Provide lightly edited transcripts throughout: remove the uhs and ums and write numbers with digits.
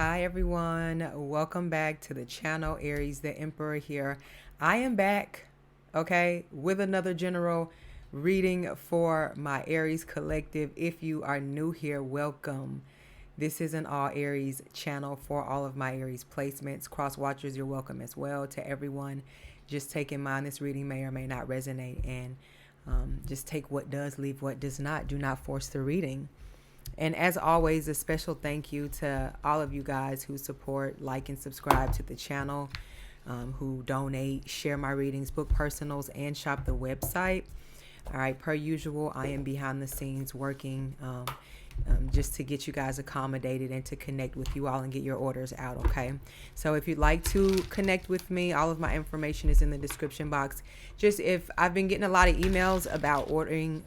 Hi everyone, welcome back to the channel. Aries the Emperor here. I am back, okay, with another general reading for my Aries collective. If you are new here, welcome. This is an all Aries channel for all of my Aries placements. Cross watchers, you're welcome as well. To everyone, just take in mind this reading may or may not resonate, and just take what does, leave what does not. Do not force the reading. And as always, a special thank you to all of you guys who support, like, and subscribe to the channel, who donate, share my readings, book personals, and shop the website. All right, per usual, I am behind the scenes working just to get you guys accommodated and to connect with you all and get your orders out, okay? So if you'd like to connect with me, all of my information is in the description box. Just if I've been getting a lot of emails about ordering,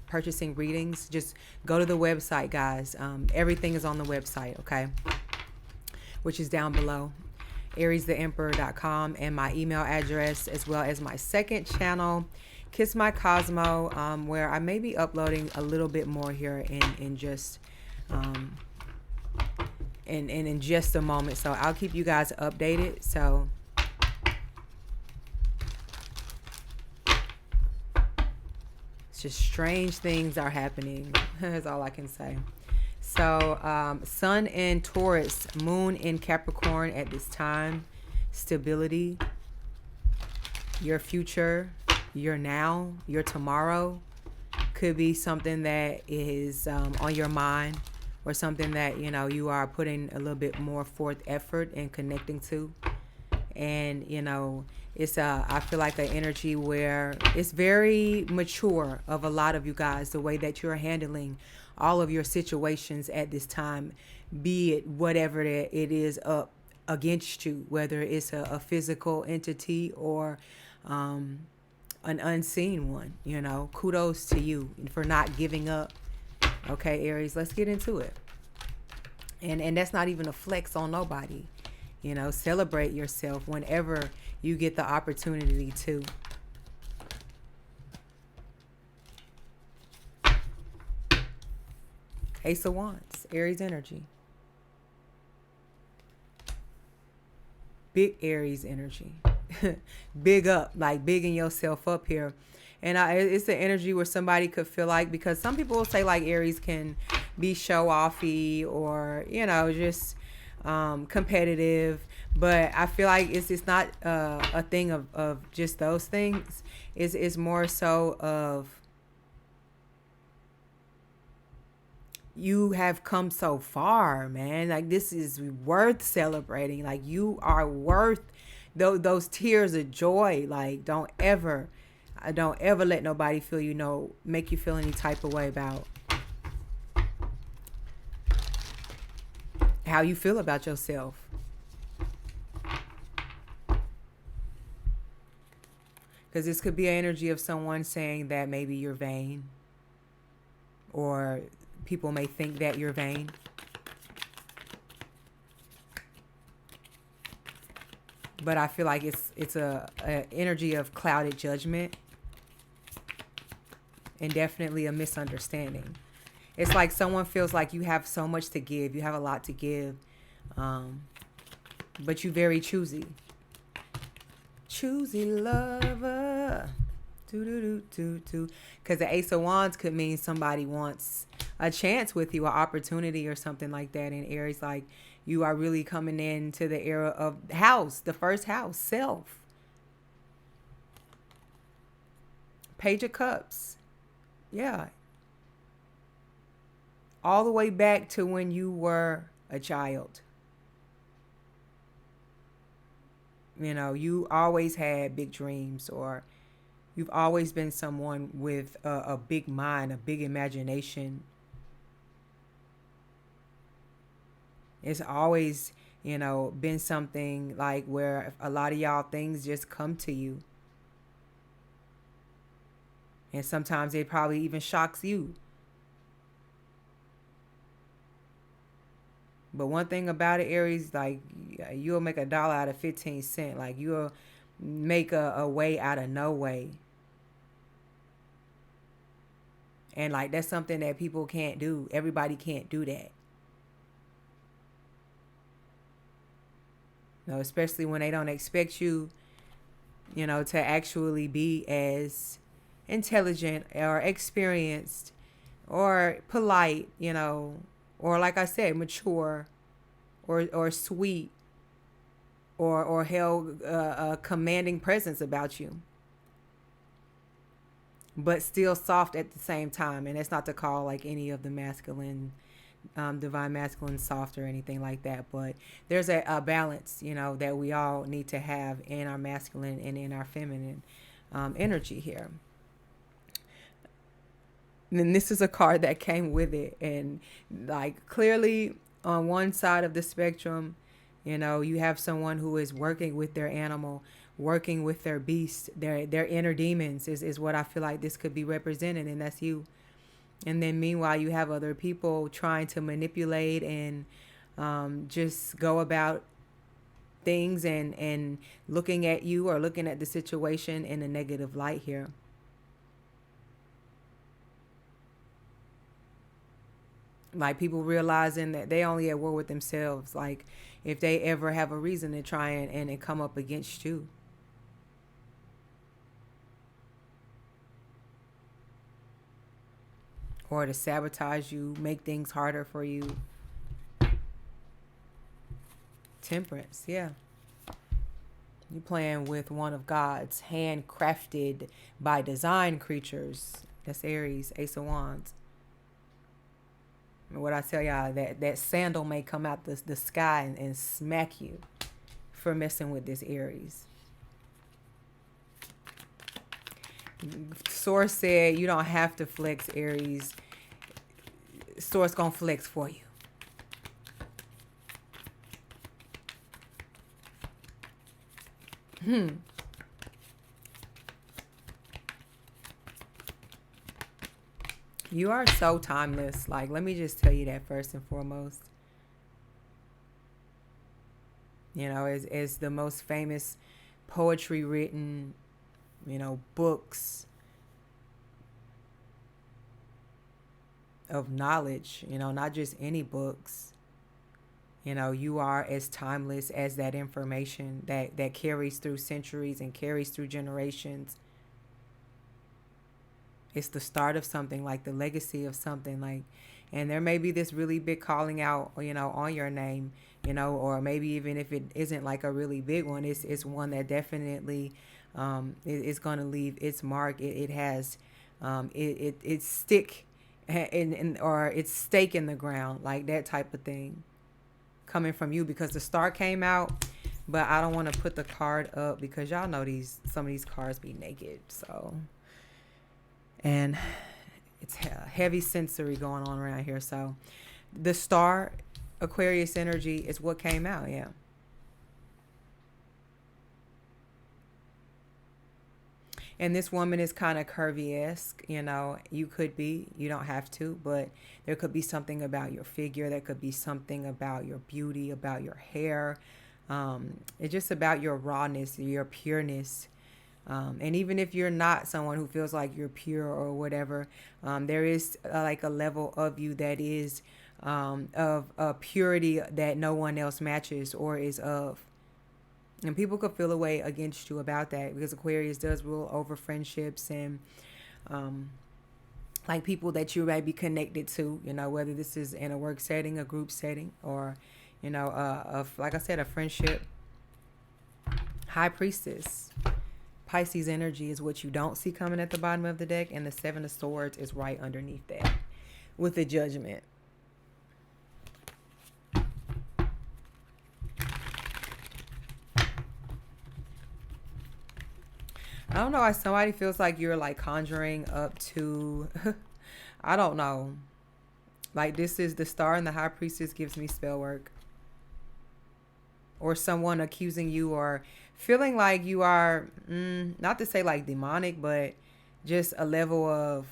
purchasing readings, just go to the website, guys. Everything is on the website, okay? Which is down below. AriesTheEmperor.com, and my email address, as well as my second channel, Kiss My Cosmo, where I may be uploading a little bit more here in just in just a moment. So I'll keep you guys updated. So it's just strange things are happening. That's all I can say. So Sun in Taurus, Moon in Capricorn at this time. Stability, your future, your now, your tomorrow could be something that is on your mind, or something that you are putting a little bit more forth effort and connecting to. And it's I feel like an energy where it's very mature of a lot of you guys, the way that you're handling all of your situations at this time, be it whatever it is up against you, whether it's a physical entity or an unseen one. Kudos to you for not giving up. Okay, Aries, let's get into it. And that's not even a flex on nobody. Celebrate yourself whenever you get the opportunity to. Ace of Wands, Aries energy. Big Aries energy. Big up, like bigging yourself up here. And it's the energy where somebody could feel like, because some people will say like Aries can be show-offy or, just competitive. But I feel like it's not a thing of just those things. It's more so of, you have come so far, man. Like, this is worth celebrating. Like, you are worth those tears of joy. Like, don't ever let nobody feel, make you feel any type of way about how you feel about yourself. Because this could be an energy of someone saying that maybe you're vain, or people may think that you're vain. But I feel like it's a energy of clouded judgment, and definitely a misunderstanding. It's like someone feels like you have so much to give. You have a lot to give. But you're very choosy. Choosy lover. Because the Ace of Wands could mean somebody wants a chance with you, an opportunity or something like that. And Aries, like, you are really coming into the era of house, the first house, self. Page of Cups. Yeah. All the way back to when you were a child. You always had big dreams, or you've always been someone with a big mind, a big imagination. It's always, been something like where a lot of y'all things just come to you. And sometimes it probably even shocks you. But one thing about it, Aries, like, you'll make $1 out of 15 cents. Like, you'll make a way out of no way. And like, that's something that people can't do. Everybody can't do that. Especially when they don't expect you, to actually be as intelligent or experienced or polite, or like I said, mature or sweet or held a commanding presence about you, but still soft at the same time. And it's not to call like any of the masculine, divine masculine soft or anything like that, but there's a balance, that we all need to have in our masculine and in our feminine energy here. And then this is a card that came with it, and like clearly on one side of the spectrum, you have someone who is working with their animal, working with their beast, their inner demons is what I feel like this could be represented, and that's you. And then meanwhile, you have other people trying to manipulate and just go about things and looking at you or looking at the situation in a negative light here. Like people realizing that they only at war with themselves. Like if they ever have a reason to try and come up against you. Or to sabotage you, make things harder for you. Temperance, yeah. You're playing with one of God's handcrafted by design creatures. That's Aries, Ace of Wands. And what I tell y'all, that sandal may come out the sky and smack you for messing with this Aries. Source said you don't have to flex, Aries. Source gonna flex for you. You are so timeless. Like, let me just tell you that first and foremost. As the most famous poetry written, books of knowledge, not just any books. You are as timeless as that information that carries through centuries and carries through generations. It's the start of something, like the legacy of something, like, and there may be this really big calling out, on your name, or maybe even if it isn't like a really big one, it's one that definitely is going to leave its mark. It has it's stick or it's stake in the ground, like that type of thing coming from you, because the star came out. But I don't want to put the card up because y'all know some of these cards be naked, so. And it's heavy sensory going on around here. So the star, Aquarius energy, is what came out. Yeah. And this woman is kind of curvy-esque. You could be. You don't have to. But there could be something about your figure. There could be something about your beauty, about your hair. It's just about your rawness, your pureness. And even if you're not someone who feels like you're pure or whatever, there is like a level of you that is of a purity that no one else matches or is of. And people could feel a way against you about that, because Aquarius does rule over friendships and like people that you may be connected to, whether this is in a work setting, a group setting, or, like I said, a friendship. High Priestess. Pisces energy is what you don't see coming at the bottom of the deck, and the Seven of Swords is right underneath that with the Judgment. I don't know why somebody feels like you're like conjuring up to, I don't know. Like this is the Star and the High Priestess gives me spell work. Or someone accusing you or feeling like you are, not to say like demonic, but just a level of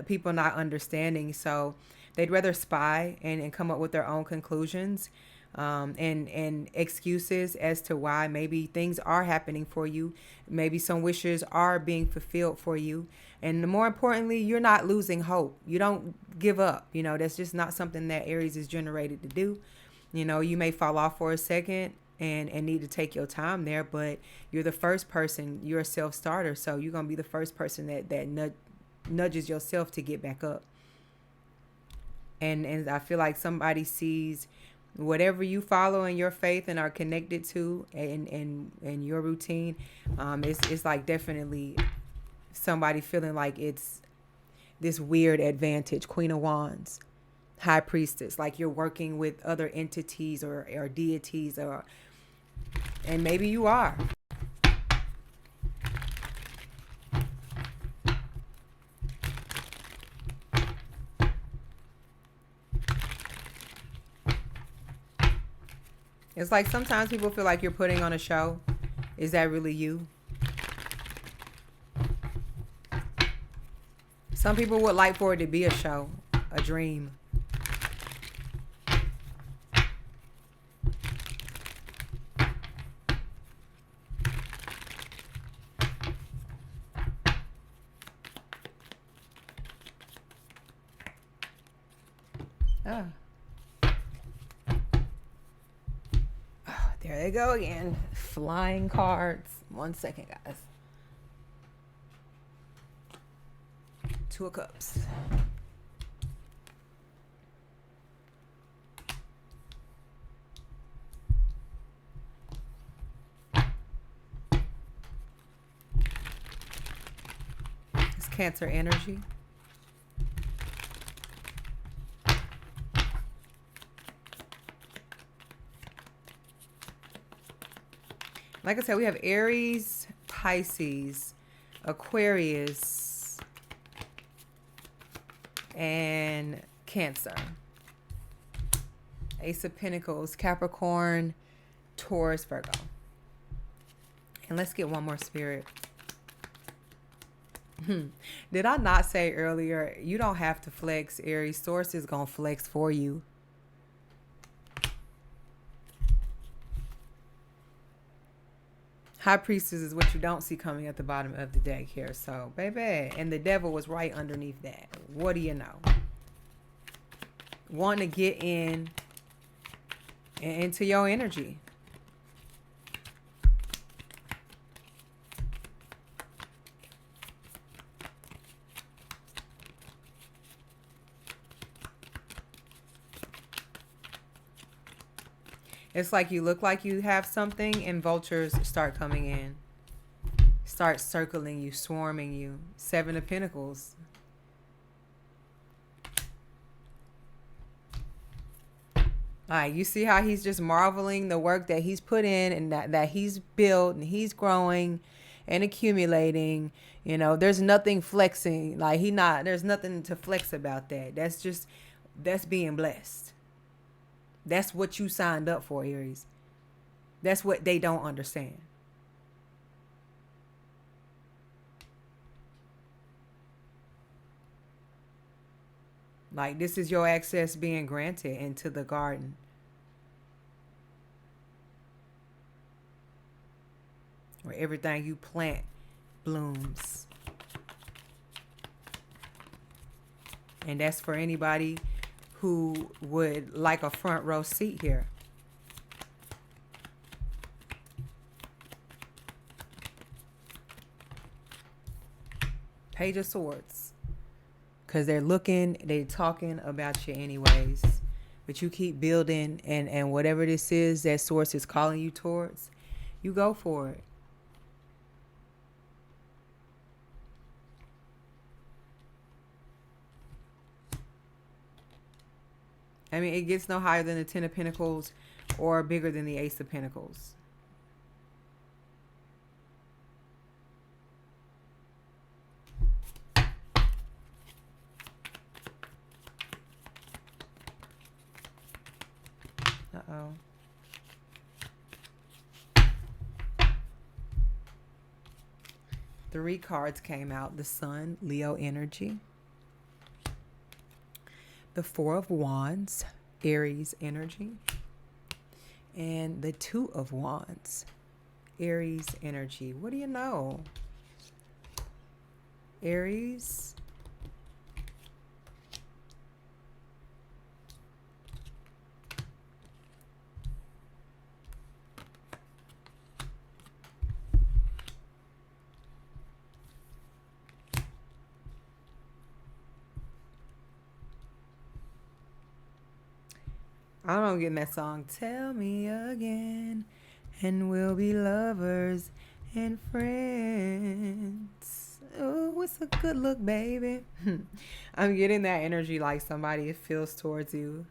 people not understanding. So they'd rather spy and come up with their own conclusions and excuses as to why maybe things are happening for you. Maybe some wishes are being fulfilled for you. And more importantly, you're not losing hope. You don't give up. That's just not something that Aries is generated to do. You may fall off for a second and need to take your time there, but you're the first person. You're a self-starter, so you're gonna be the first person that nudges yourself to get back up. And I feel like somebody sees whatever you follow in your faith and are connected to, and your routine. It's like definitely somebody feeling like it's this weird advantage. Queen of Wands, High Priestess, like you're working with other entities or deities, and maybe you are. It's like sometimes people feel like you're putting on a show. Is that really you? Some people would like for it to be a show, a dream. Ah. Oh, there they go again. Flying cards. 1 second, guys. Two of Cups. It's Cancer energy. Like I said, we have Aries, Pisces, Aquarius, and Cancer. Ace of Pentacles, Capricorn, Taurus, Virgo. And let's get one more spirit. Did I not say earlier, you don't have to flex, Aries. Source is going to flex for you. High Priestess is what you don't see coming at the bottom of the deck here. So, baby. And the Devil was right underneath that. What do you know? Want to get into your energy. It's like you look like you have something and vultures start coming in. Start circling you, swarming you. 7 of Pentacles. All right, you see how he's just marveling the work that he's put in and that he's built and he's growing and accumulating. You know, there's nothing flexing. Like there's nothing to flex about that. That's being blessed. That's what you signed up for, Aries. That's what they don't understand. Like, this is your access being granted into the garden. Where everything you plant blooms. And that's for anybody who would like a front row seat here. Page of Swords. Because they're talking about you anyways. But you keep building, and whatever this is that source is calling you towards, you go for it. I mean, it gets no higher than the 10 of Pentacles or bigger than the Ace of Pentacles. Uh-oh. Three cards came out. The Sun, Leo energy. The Four of Wands, Aries energy. And the Two of Wands, Aries energy. What do you know? Aries. I don't know, I'm getting that song. Tell me again, and we'll be lovers and friends. Oh, it's a good look, baby. I'm getting that energy like somebody feels towards you.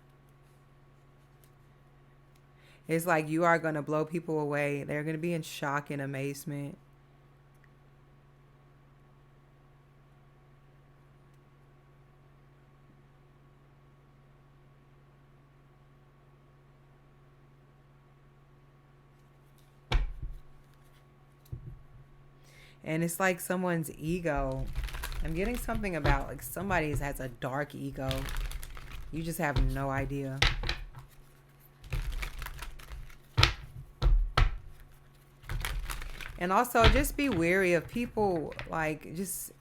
It's like you are going to blow people away. They're going to be in shock and amazement. And it's like someone's ego. I'm getting something about like somebody has a dark ego. You just have no idea. And also just be wary of people like just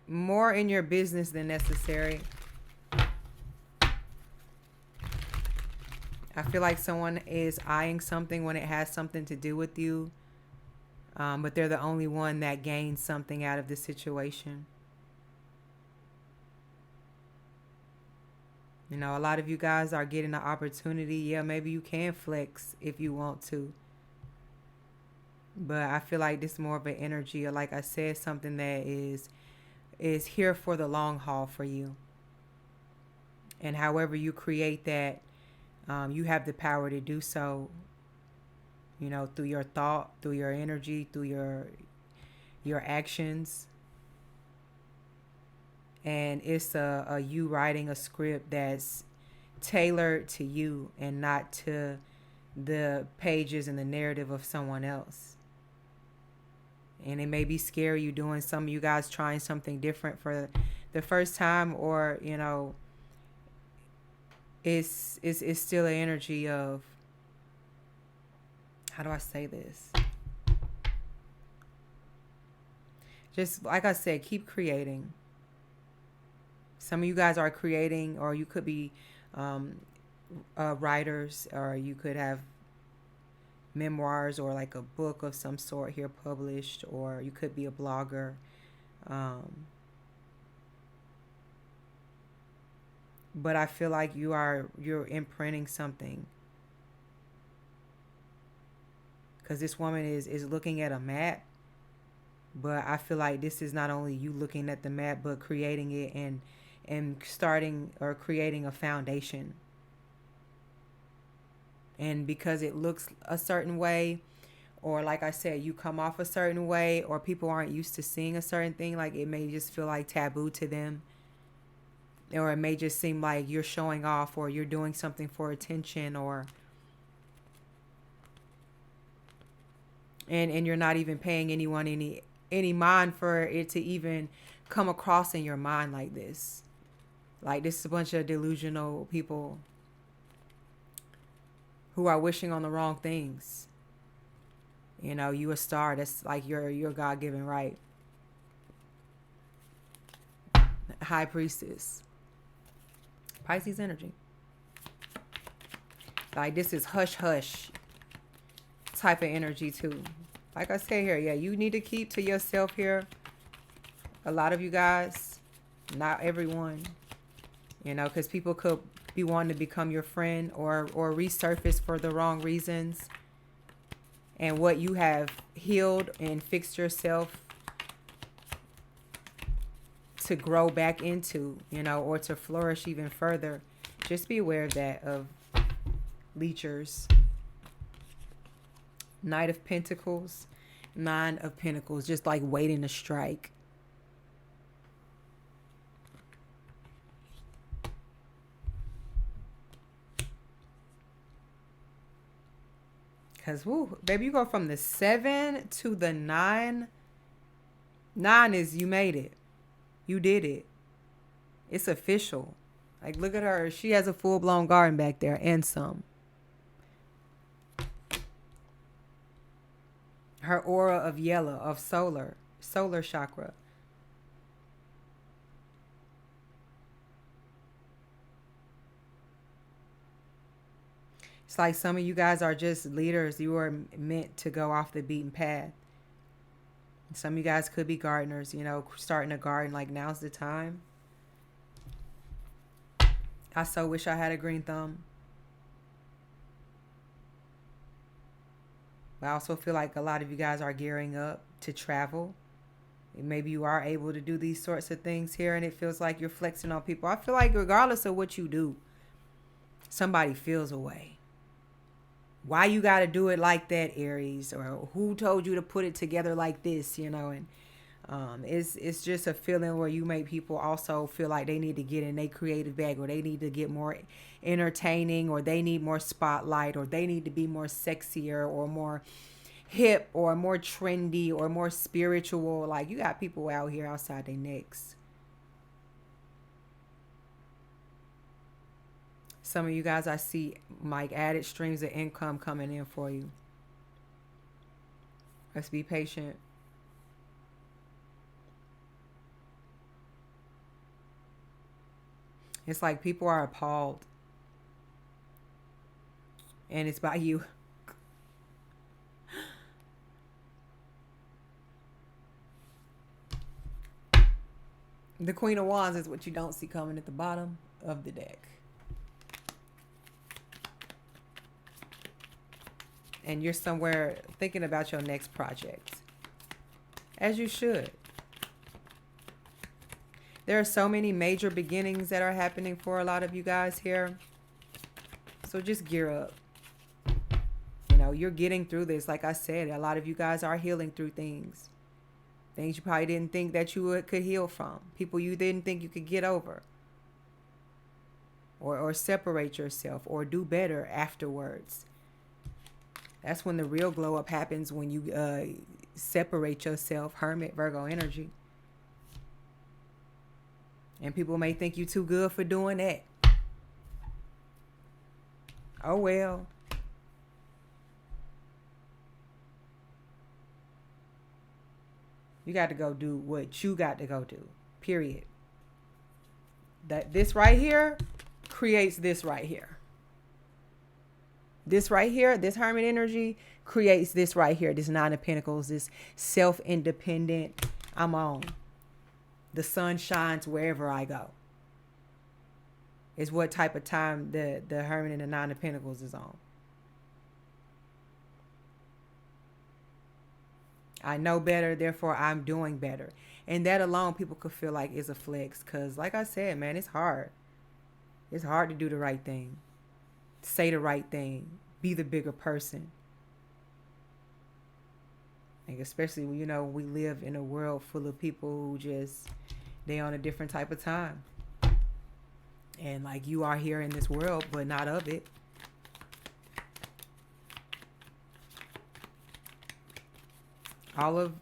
more in your business than necessary. I feel like someone is eyeing something when it has something to do with you. But they're the only one that gains something out of the situation. You know, a lot of you guys are getting an opportunity. Yeah, maybe you can flex if you want to. But I feel like this is more of an energy, or like I said, something that is here for the long haul for you. And however you create that, you have the power to do so. You know, through your thought, through your energy, through your actions. And it's a you writing a script that's tailored to you and not to the pages and the narrative of someone else. And it may be scary you doing some of you guys trying something different for the first time, or you know, it's still an energy of, how do I say this? Just like I said, keep creating. Some of you guys are creating, or you could be writers, or you could have memoirs or like a book of some sort here published, or you could be a blogger. But I feel like you're imprinting something, because this woman is looking at a map. But I feel like this is not only you looking at the map, but creating it and starting or creating a foundation. And because it looks a certain way, or like I said, you come off a certain way, or people aren't used to seeing a certain thing, like it may just feel like taboo to them. Or it may just seem like you're showing off, or you're doing something for attention, or and you're not even paying anyone any mind for it to even come across in your mind like this. Like this is a bunch of delusional people who are wishing on the wrong things. You know, you a star. That's like your God-given right. High priestess. Pisces energy. Like this is hush hush type of energy too. Like I say here, yeah, you need to keep to yourself here. A lot of you guys, not everyone, you know, because people could be wanting to become your friend, or resurface for the wrong reasons. And what you have healed and fixed yourself to grow back into, you know, or to flourish even further. Just be aware of that, of leechers. Knight of Pentacles, Nine of Pentacles, just like waiting to strike. Because, woo, baby, you go from the 7 to the 9. 9 is you made it. You did it. It's official. Like, look at her. She has a full-blown garden back there and some. Her aura of yellow, of solar chakra. It's like some of you guys are just leaders. You are meant to go off the beaten path. Some of you guys could be gardeners, you know, starting a garden. Like, now's the time. I so wish I had a green thumb. But I also feel like a lot of you guys are gearing up to travel. Maybe you are able to do these sorts of things here, and it feels like you're flexing on people. I feel like regardless of what you do, somebody feels a way. Why you got to do it like that, Aries? Or who told you to put it together like this, you know? And it's just a feeling where you make people also feel like they need to get in their creative bag, or they need to get more entertaining, or they need more spotlight, or they need to be more sexier or more hip or more trendy or more spiritual. Like, you got people out here outside their necks. Some of you guys, I see like added streams of income coming in for you. Let's be patient. It's like people are appalled, and it's by you. The Queen of Wands is what you don't see coming at the bottom of the deck. And you're somewhere thinking about your next project, as you should. There are so many major beginnings that are happening for a lot of you guys here. So just gear up. You know, you're getting through this. Like I said, a lot of you guys are healing through things. Things you probably didn't think that you could heal from. People you didn't think you could get over. Or separate yourself or do better afterwards. That's when the real glow up happens, when you separate yourself. Hermit, Virgo energy. And people may think you too good for doing that. Oh well. You got to go do what you got to go do. Period. This right here creates this right here. This right here, this Hermit energy creates this right here. This Nine of Pentacles, this self-independent, I'm on. The sun shines wherever I go. Is what type of time the Hermit and the Nine of Pentacles is on. I know better, therefore I'm doing better. And that alone, people could feel like is a flex. Because like I said, man, it's hard. It's hard to do the right thing. Say the right thing. Be the bigger person. Like, especially when, you know, we live in a world full of people who just, they on a different type of time. And like, you are here in this world, but not of it.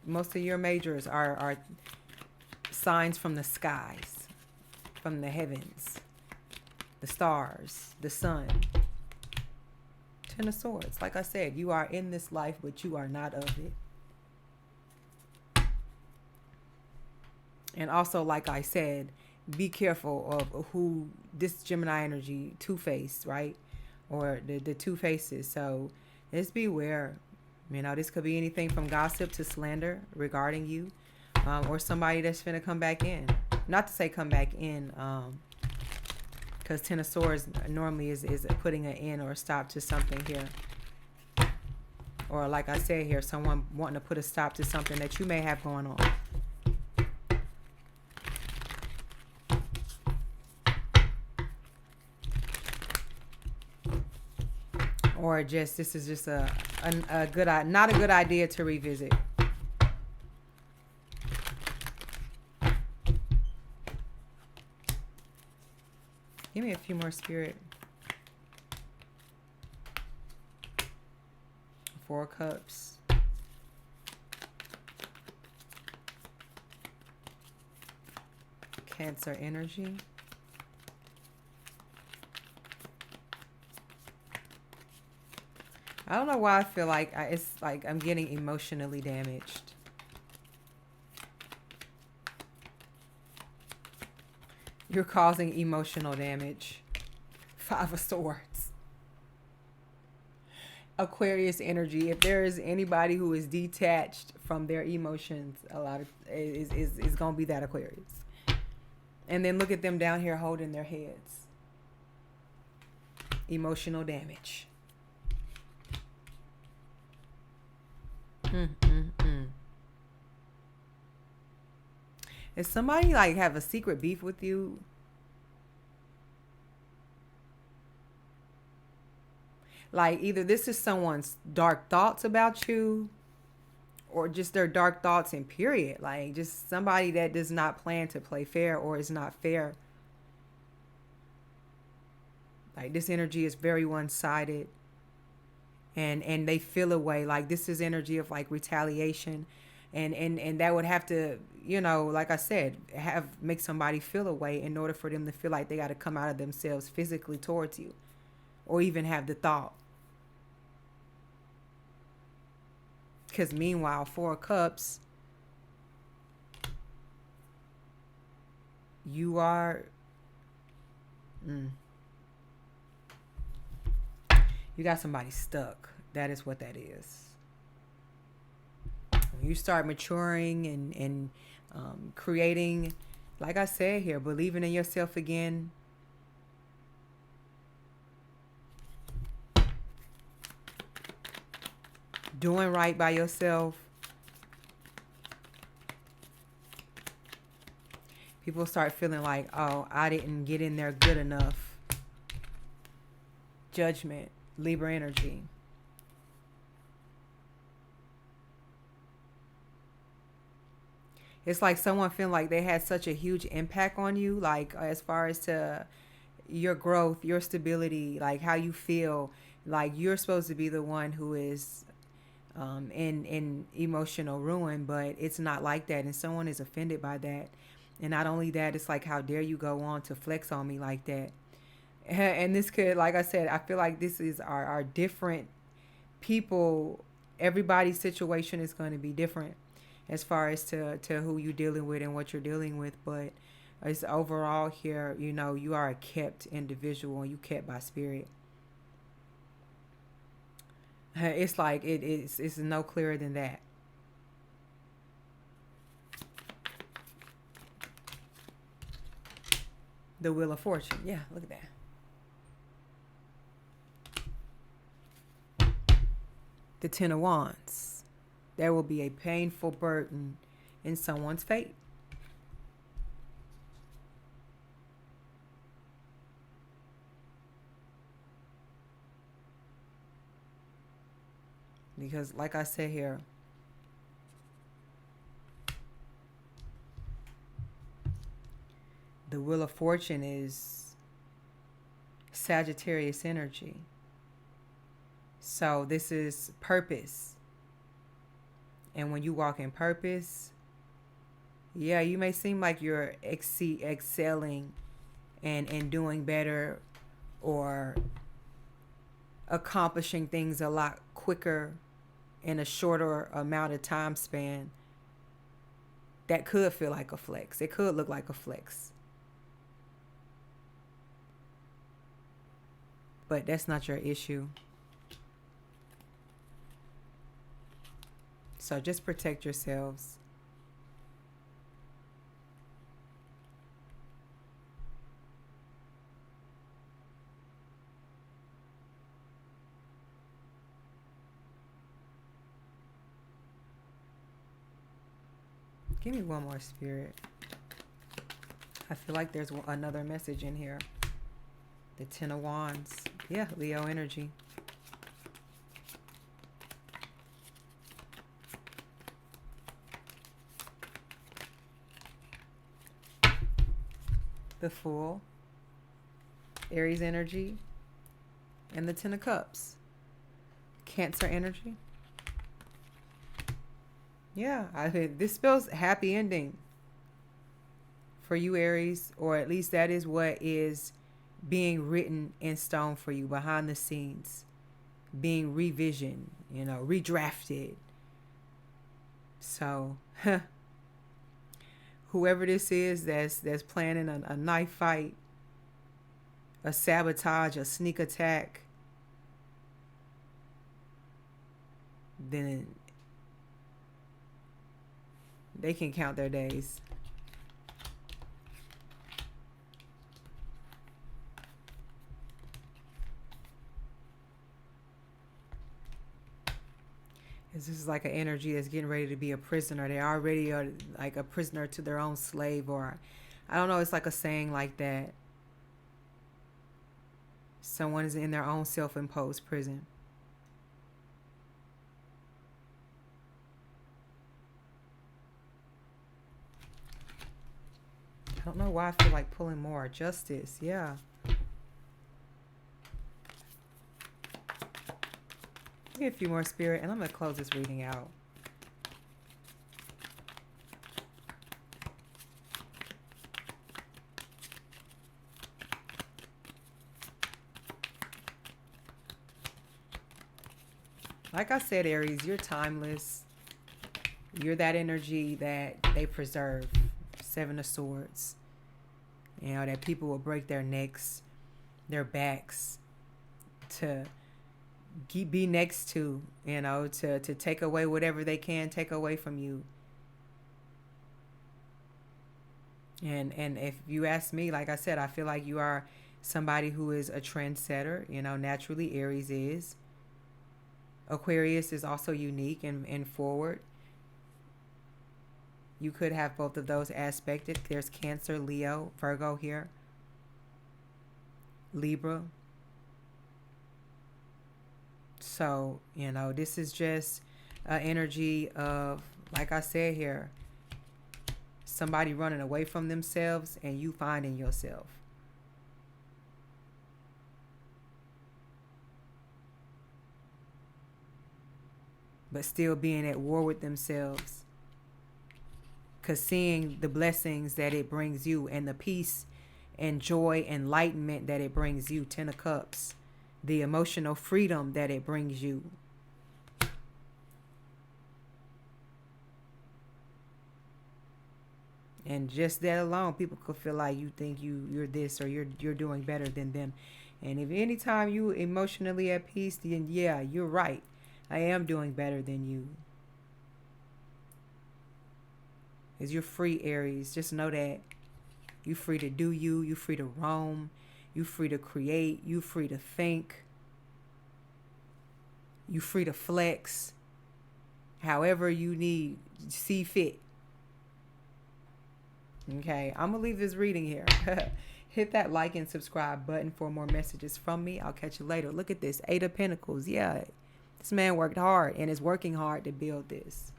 Most of your majors are signs from the skies, from the heavens, the stars, the sun. Ten of Swords. Like I said, you are in this life, but you are not of it. And also, like I said, be careful of who this Gemini energy, two-faced, right? Or the two faces. So just beware. You know, this could be anything from gossip to slander regarding you, or somebody that's finna come back in. Not to say come back in, because Ten of Swords normally is putting an end or a stop to something here. Or like I said here, someone wanting to put a stop to something that you may have going on. Or just, this is just a good, not a good idea to revisit. Give me a few more, Spirit. Four Cups. Cancer energy. I don't know why I feel like it's like I'm getting emotionally damaged. You're causing emotional damage. Five of Swords. Aquarius energy. If there is anybody who is detached from their emotions, a lot of is gonna be that Aquarius. And then look at them down here holding their heads. Emotional damage. Mm. Is somebody like have a secret beef with you? Like either this is someone's dark thoughts about you or just their dark thoughts in period. Like just somebody that does not plan to play fair or is not fair. Like this energy is very one-sided, and they feel a way. Like this is energy of like retaliation, and that would have to, you know, like I said, have make somebody feel a way in order for them to feel like they got to come out of themselves physically towards you, or even have the thought. Because meanwhile, 4 of Cups, you are, you got somebody stuck. That is what that is. When you start maturing and creating, like I said here, believing in yourself again, doing right by yourself, people start feeling like, oh, I didn't get in there good enough. Judgment, Libra energy. It's like someone feeling like they had such a huge impact on you, like as far as to your growth, your stability, like how you feel. Like you're supposed to be the one who is in emotional ruin, but it's not like that, and someone is offended by that. And not only that, it's like, how dare you go on to flex on me like that? And this could, like I said, I feel like this is our different people. Everybody's situation is going to be different as far as to who you're dealing with and what you're dealing with, but it's overall here, you know, you are a kept individual and you kept by spirit. It's like it's no clearer than that. The Wheel of Fortune. Yeah, look at that. The Ten of Wands. There will be a painful burden in someone's fate. Because like I said here, the Wheel of Fortune is Sagittarius energy. So this is purpose. And when you walk in purpose, yeah, you may seem like you're excelling and doing better or accomplishing things a lot quicker in a shorter amount of time span. That could feel like a flex. It could look like a flex. But that's not your issue. So just protect yourselves. Give me one more, Spirit. I feel like there's another message in here. The Ten of Wands. Yeah, Leo energy. The Fool. Aries energy. And the Ten of Cups. Cancer energy. Yeah, this spells happy ending for you, Aries, or at least that is what is being written in stone for you behind the scenes, being revisioned, you know, redrafted. So, whoever this is that's planning a knife fight, a sabotage, a sneak attack, then they can count their days. This is like an energy that's getting ready to be a prisoner. They already are like a prisoner to their own slave, or I don't know. It's like a saying like that. Someone is in their own self-imposed prison. I don't know why I feel like pulling more. Justice, yeah. Get a few more, Spirit, and I'm going to close this reading out. Like I said, Aries, you're timeless. You're that energy that they preserve. Seven of Swords. You know, that people will break their necks, their backs to be next to, you know, to take away whatever they can take away from you. And if you ask me, like I said, I feel like you are somebody who is a trendsetter. You know, naturally Aries is. Aquarius is also unique and forward. You could have both of those aspected. There's Cancer, Leo, Virgo here. Libra. So, you know, this is just an energy of, like I said here, somebody running away from themselves and you finding yourself. But still being at war with themselves. Because seeing the blessings that it brings you and the peace and joy, enlightenment that it brings you. 10 of Cups. The emotional freedom that it brings you. And just that alone, people could feel like you think you're this or you're doing better than them. And if anytime you emotionally at peace, then yeah, you're right. I am doing better than you. Because you're free, Aries. Just know that. You're free to do you. You're free to roam. You're free to create. You're free to think. You're free to flex. However you need, see fit. Okay, I'm going to leave this reading here. Hit that like and subscribe button for more messages from me. I'll catch you later. Look at this. 8 of Pentacles. Yeah, this man worked hard and is working hard to build this.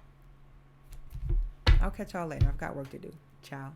I'll catch y'all later. I've got work to do. Ciao.